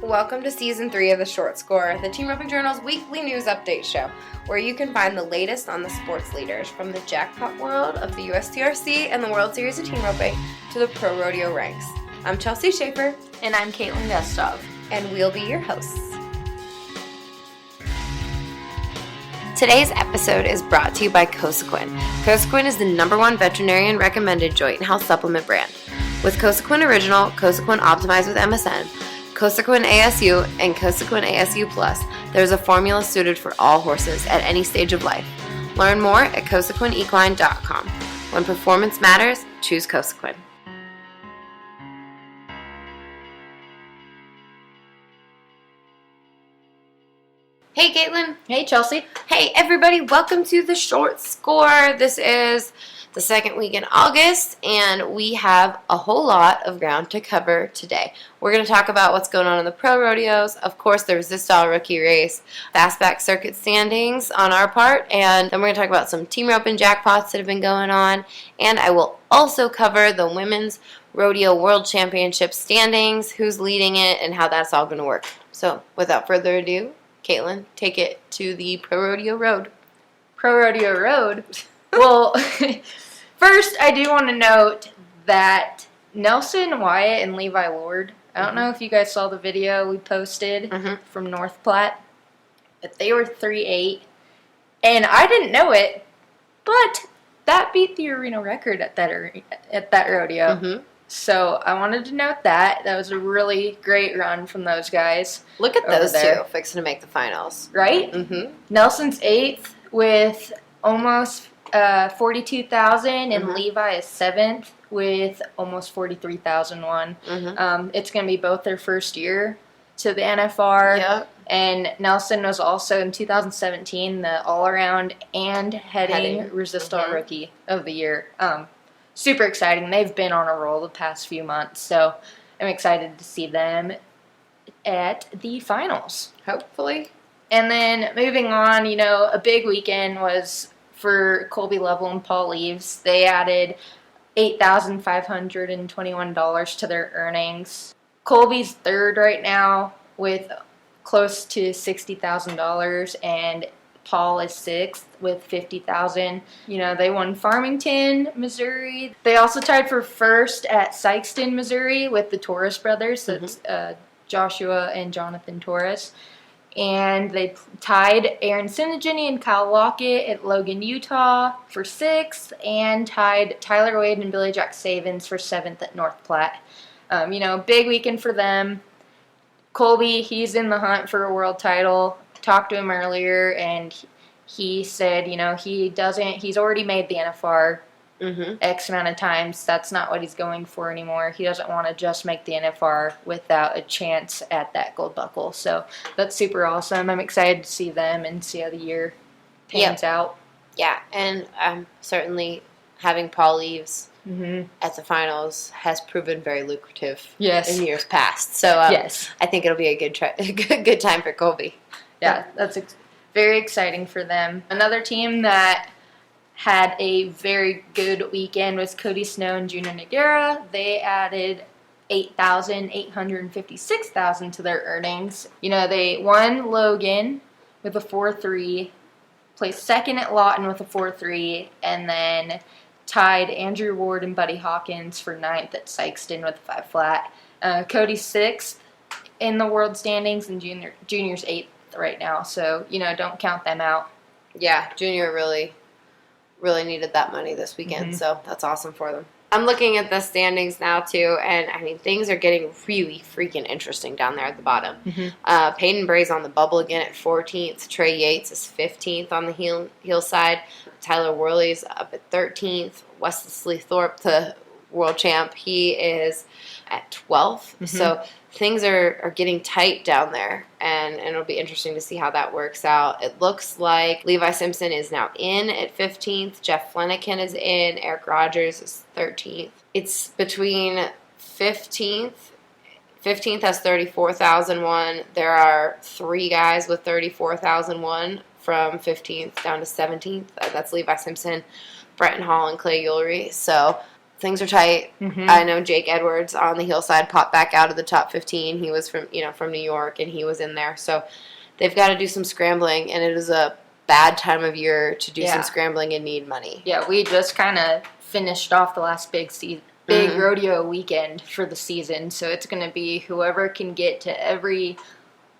Welcome to Season 3 of The Short Score, the Team Roping Journal's weekly news update show, where you can find the latest on the sports leaders from the jackpot world of the USTRC and the World Series of Team Roping to the ProRodeo ranks. I'm Chelsea Shaffer. And I'm Kaitlin Gustave. And we'll be your hosts. Today's episode is brought to you by Cosequin. Cosequin is the #1 veterinarian recommended joint and health supplement brand. With Cosequin Original, Cosequin Optimized with MSM, Cosequin ASU, and Cosequin ASU Plus, there's a formula suited for all horses at any stage of life. Learn more at cosequinequine.com. When performance matters, choose Cosequin. Hey Kaitlin. Hey Chelsea. Hey everybody, welcome to The Short Score. This is the second week in August, and we have a whole lot of ground to cover today. We're going to talk about what's going on in the pro rodeos, of course the Resistol Rookie race, fastback circuit standings on our part, and then we're going to talk about some team roping jackpots that have been going on, and I will also cover the Women's Rodeo World Championship standings, who's leading it, and how that's all going to work. So without further ado, Kaitlin, take it to the ProRodeo Road. ProRodeo Road? Well, first I do want to note that Nelson Wyatt and Levi Lord, I don't know if you guys saw the video we posted from North Platte, but they were 3-8, and I didn't know it, but that beat the arena record at that rodeo. So I wanted to note that. That was a really great run from those guys. Look at those two fixing to make the finals. Right? Nelson's 8th with almost 42,000, and Levi is 7th with almost 43,001. It's going to be both their first year to the NFR. Yep. And Nelson was also in 2017 the all-around and heading Resistol Rookie of the Year. Super exciting. They've been on a roll the past few months, so I'm excited to see them at the finals. Hopefully. And then moving on, you know, a big weekend was for Colby Lovell and Paul Leaves. They added $8,521 to their earnings. Colby's 3rd right now with close to $60,000, and Paul is 6th with $50,000. You know, they won Farmington, Missouri. They also tied for 1st at Sikeston, Missouri with the Torres brothers. That's Joshua and Jonathan Torres. And they tied Aaron Sinigini and Kyle Lockett at Logan, Utah for 6th, and tied Tyler Wade and Billy Jack Savins for 7th at North Platte. You know, big weekend for them. Colby, he's in the hunt for a world title. Talked to him earlier, and he said, you know, he's already made the NFR X amount of times. That's not what he's going for anymore. He doesn't want to just make the NFR without a chance at that gold buckle. So that's super awesome. I'm excited to see them and see how the year pans out. Yeah, and certainly having Paul Leaves at the finals has proven very lucrative in years past. So I think it'll be a good time for Colby. Yeah, that's very exciting for them. Another team that had a very good weekend was Cody Snow and Junior Noguera. They added $8,856,000 to their earnings. You know, they won Logan with a 4-3, placed 2nd at Lawton with a 4-3, and then tied Andrew Ward and Buddy Hawkins for 9th at Sikeston with a 5-flat. Cody's 6th in the world standings, and Junior's 8th right now. So, you know, don't count them out. Yeah, Junior really needed that money this weekend, so that's awesome for them. I'm looking at the standings now, too, and, I mean, things are getting really freaking interesting down there at the bottom. Peyton Bray's on the bubble again at 14th. Trey Yates is 15th on the heel side. Tyler Worley's up at 13th. Wesley Thorpe, the world champ, he is at 12th. So things are getting tight down there, and it'll be interesting to see how that works out. It looks like Levi Simpson is now in at 15th. Jeff Flanagan is in. Eric Rogers is 13th. It's between 15th. 15th has 34,001. There are 3 guys with 34,001 from 15th down to 17th. That's Levi Simpson, Bretton Hall, and Clay Ullery. So things are tight. I know Jake Edwards on the hillside popped back out of the top 15. He was from New York, and he was in there. So they've got to do some scrambling, and it is a bad time of year to do some scrambling and need money. Yeah, we just kind of finished off the last big rodeo weekend for the season, so it's going to be whoever can get to every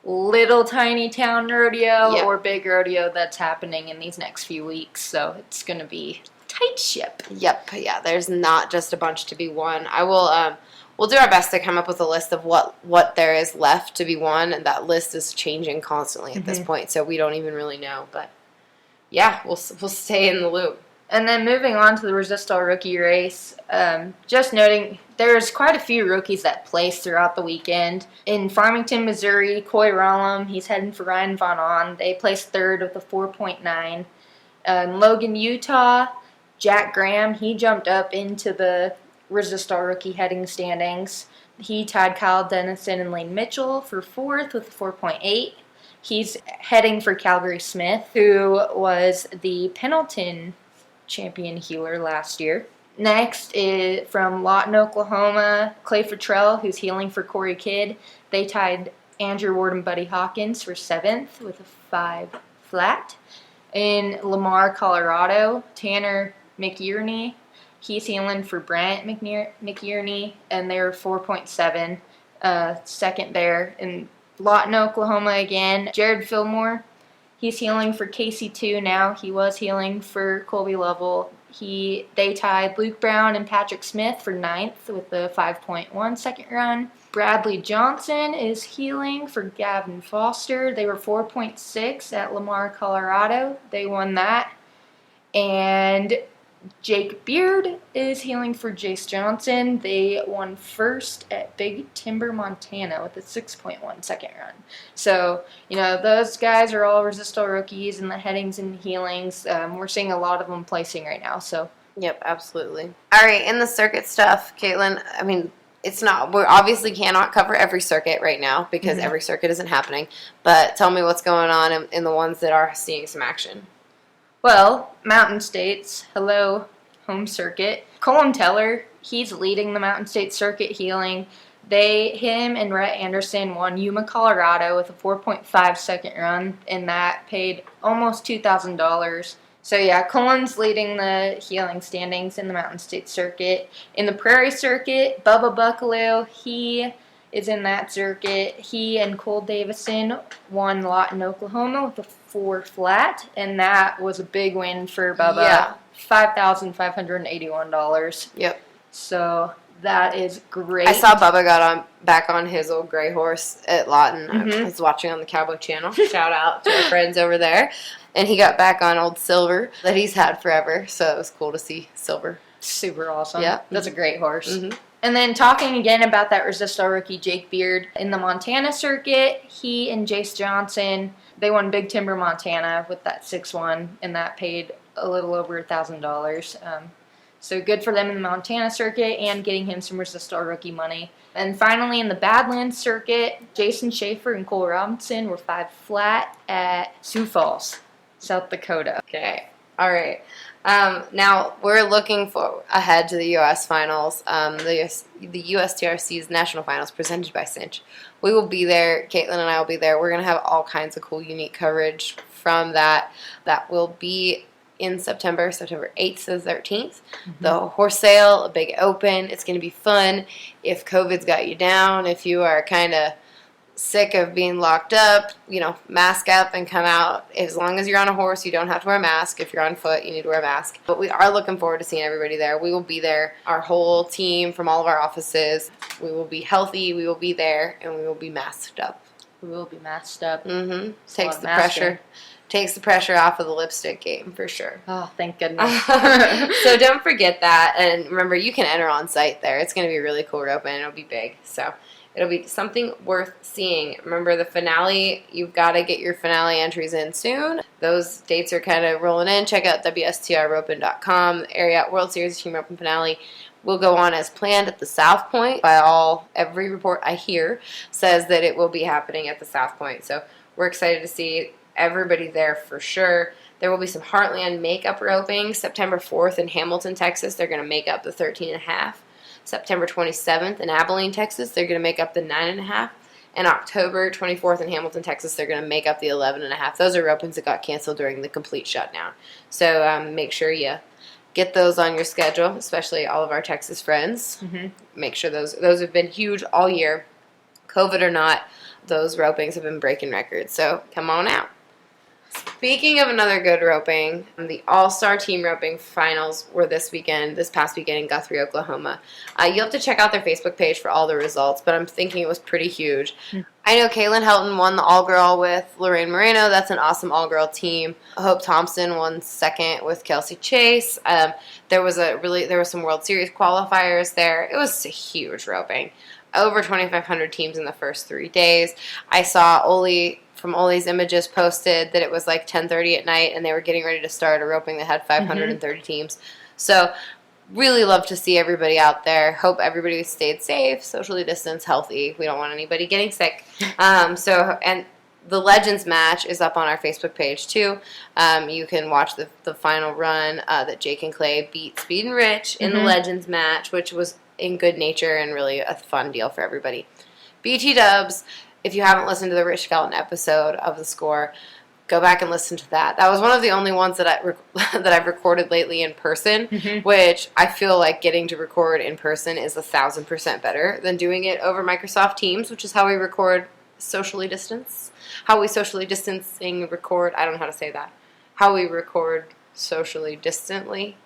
little tiny town rodeo or big rodeo that's happening in these next few weeks. So it's going to be tight ship. Yep, yeah. There's not just a bunch to be won. I will. We'll do our best to come up with a list of what there is left to be won, and that list is changing constantly at this point, so we don't even really know. But yeah, we'll stay in the loop. And then moving on to the Resistol Rookie race, just noting there's quite a few rookies that placed throughout the weekend. In Farmington, Missouri, Coy Rollum, he's heading for Ryan Von On. They placed third with a 4.9. In Logan, Utah, Jack Graham, he jumped up into the Resistol Rookie heading standings. He tied Kyle Dennison and Lane Mitchell for fourth with a 4.8. He's heading for Calgary Smith, who was the Pendleton champion healer last year. Next is from Lawton, Oklahoma, Clay Futrell, who's healing for Corey Kidd. They tied Andrew Ward and Buddy Hawkins for 7th with a 5 flat. In Lamar, Colorado, Tanner McIerney, he's healing for Brent McIerney, and they're 4.7, second there. In Lawton, Oklahoma again, Jared Fillmore, he's healing for KC2 now. He was healing for Colby Lovell. They tied Luke Brown and Patrick Smith for 9th with a 5.1 second run. Bradley Johnson is healing for Gavin Foster. They were 4.6 at Lamar, Colorado. They won that. And Jake Beard is healing for Jace Johnson. They won first at Big Timber, Montana with a 6.1 second run. So, those guys are all Resistol rookies in the headings and healings. We're seeing a lot of them placing right now. So. Yep, absolutely. All right, in the circuit stuff, Kaitlin, we obviously cannot cover every circuit right now because every circuit isn't happening. But tell me what's going on in the ones that are seeing some action. Well, Mountain States, hello, home circuit. Colin Teller, he's leading the Mountain States circuit healing. Him and Rhett Anderson won Yuma, Colorado with a 4.5 second run, and that paid almost $2,000. So yeah, Colin's leading the healing standings in the Mountain States circuit. In the Prairie circuit, Bubba Buckaloo, he is in that circuit. He and Cole Davison won Lawton, Oklahoma with a 4 flat, and that was a big win for Bubba. Yeah. $5,581. Yep. So that is great. I saw Bubba got back on his old gray horse at Lawton. I was watching on the Cowboy Channel. Shout out to our friends over there. And he got back on old Silver that he's had forever, so it was cool to see Silver. Super awesome. Yeah. That's a great horse. And then talking again about that Resistol rookie, Jake Beard, in the Montana circuit, he and Jace Johnson, they won Big Timber, Montana with that 6-1, and that paid a little over $1,000. So good for them in the Montana circuit and getting him some Resistol rookie money. And finally, in the Badlands circuit, Jason Shaffer and Cole Robinson were 5 flat at Sioux Falls, South Dakota. Okay. All right. Now, we're looking ahead to the U.S. Finals, the USTRC's National Finals presented by Cinch. We will be there. Kaitlin and I will be there. We're going to have all kinds of cool, unique coverage from that. That will be in September 8th to the 13th. The horse sale, a big open. It's going to be fun. If COVID's got you down, if you are kind of sick of being locked up, mask up and come out. As long as you're on a horse, you don't have to wear a mask. If you're on foot, you need to wear a mask. But we are looking forward to seeing everybody there. We will be there, our whole team from all of our offices. We will be healthy, we will be there, and we will be masked up. We will be masked up. Takes the pressure off of the lipstick game, for sure. Oh, thank goodness. So don't forget that. And remember, you can enter on site there. It's going to be really cool open. It'll be big. So it'll be something worth seeing. Remember the finale, you've got to get your finale entries in soon. Those dates are kind of rolling in. Check out WSTRopen.com. The Area World Series Team Open Finale will go on as planned at the South Point. Every report I hear says that it will be happening at the South Point. So we're excited to see everybody there for sure. There will be some Heartland makeup roping. September 4th in Hamilton, Texas, they're going to make up the 13.5. September 27th in Abilene, Texas, they're going to make up the 9.5. And October 24th in Hamilton, Texas, they're going to make up the 11.5. Those are ropings that got canceled during the complete shutdown. So make sure you get those on your schedule, especially all of our Texas friends. Make sure those have been huge all year. COVID or not, those ropings have been breaking records. So come on out. Speaking of another good roping, the All-Star Team Roping Finals were this past weekend in Guthrie, Oklahoma. You'll have to check out their Facebook page for all the results, but I'm thinking it was pretty huge. I know Kaitlin Helton won the all-girl with Lorraine Moreno. That's an awesome all-girl team. Hope Thompson won second with Kelsey Chase. There was some World Series qualifiers there. It was a huge roping. Over 2,500 teams in the first 3 days. I saw from Oli's Images posted that it was like 10:30 at night and they were getting ready to start a roping that had 530 teams. So really love to see everybody out there. Hope everybody stayed safe, socially distanced, healthy. We don't want anybody getting sick. And the Legends match is up on our Facebook page too. You can watch the final run that Jake and Clay beat Speed and Rich in the Legends match, which was in good nature and really a fun deal for everybody. BT Dubs, if you haven't listened to the Rich Skelton episode of The Score, go back and listen to that. That was one of the only ones that I've recorded lately in person, which I feel like getting to record in person is 1,000% better than doing it over Microsoft Teams, which is how we record socially distance. How we socially distancing record. I don't know how to say that. How we record socially distantly.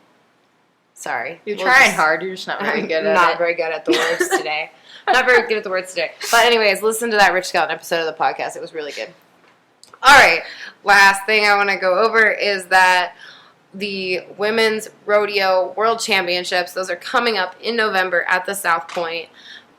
Sorry. You're trying hard. You're just not very good at it. Not very good at the words today. Not very good at the words today. But anyways, listen to that Rich Skelton episode of the podcast. It was really good. All right. Last thing I want to go over is that the Women's Rodeo World Championships, those are coming up in November at the South Point.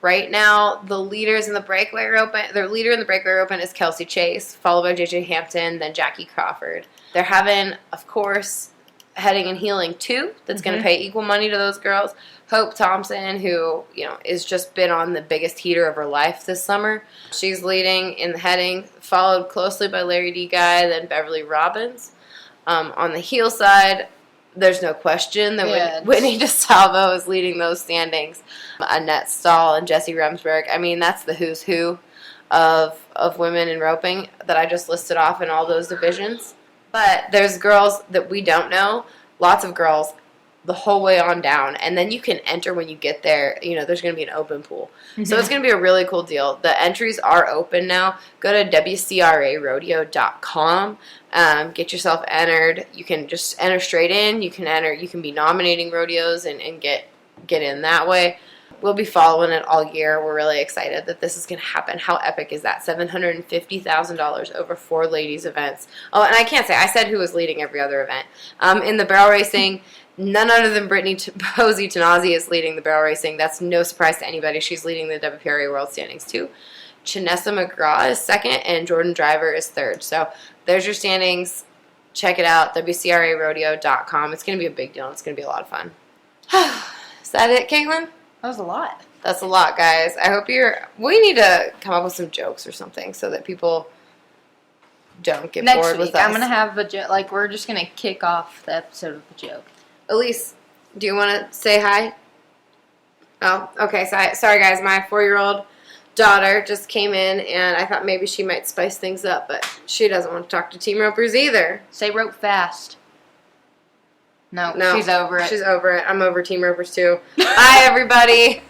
Right now, the leaders in the breakaway roping, their leader in the breakaway roping is Kelsey Chase, followed by JJ Hampton, then Jackie Crawford. They're having, of course, heading and healing too. That's going to pay equal money to those girls. Hope Thompson, who is just been on the biggest heater of her life this summer. She's leading in the heading, followed closely by Larry D. Guy, then Beverly Robbins. On the heel side, there's no question that Whitney DeSalvo is leading those standings. Annette Stahl and Jessie Remsburg. I mean, that's the who's who of women in roping that I just listed off in all those divisions. But there's girls that we don't know, lots of girls the whole way on down. And then you can enter when you get there. There's going to be an open pool. So it's going to be a really cool deal. The entries are open now. Go to WCRARodeo.com. Get yourself entered. You can just enter straight in. You can be nominating rodeos and get in that way. We'll be following it all year. We're really excited that this is going to happen. How epic is that? $750,000 over 4 ladies' events. Oh, and I can't say. I said who was leading every other event. In the barrel racing, none other than Brittany Posey Tanazi is leading the barrel racing. That's no surprise to anybody. She's leading the WPRA World Standings, too. Chanessa McGraw is second, and Jordan Driver is third. So there's your standings. Check it out, WCRARodeo.com. It's going to be a big deal. It's going to be a lot of fun. Is that it, Kaitlin? That was a lot. That's a lot, guys. I hope we need to come up with some jokes or something so that people don't get bored with us. I'm going to have a joke. Like, we're just going to kick off the episode with a joke. Elise, do you want to say hi? Oh, okay. Sorry, guys. My 4-year-old daughter just came in, and I thought maybe she might spice things up, but she doesn't want to talk to team ropers either. Say rope fast. No, No, she's over it. She's over it. I'm over team ropers, too. Bye, everybody.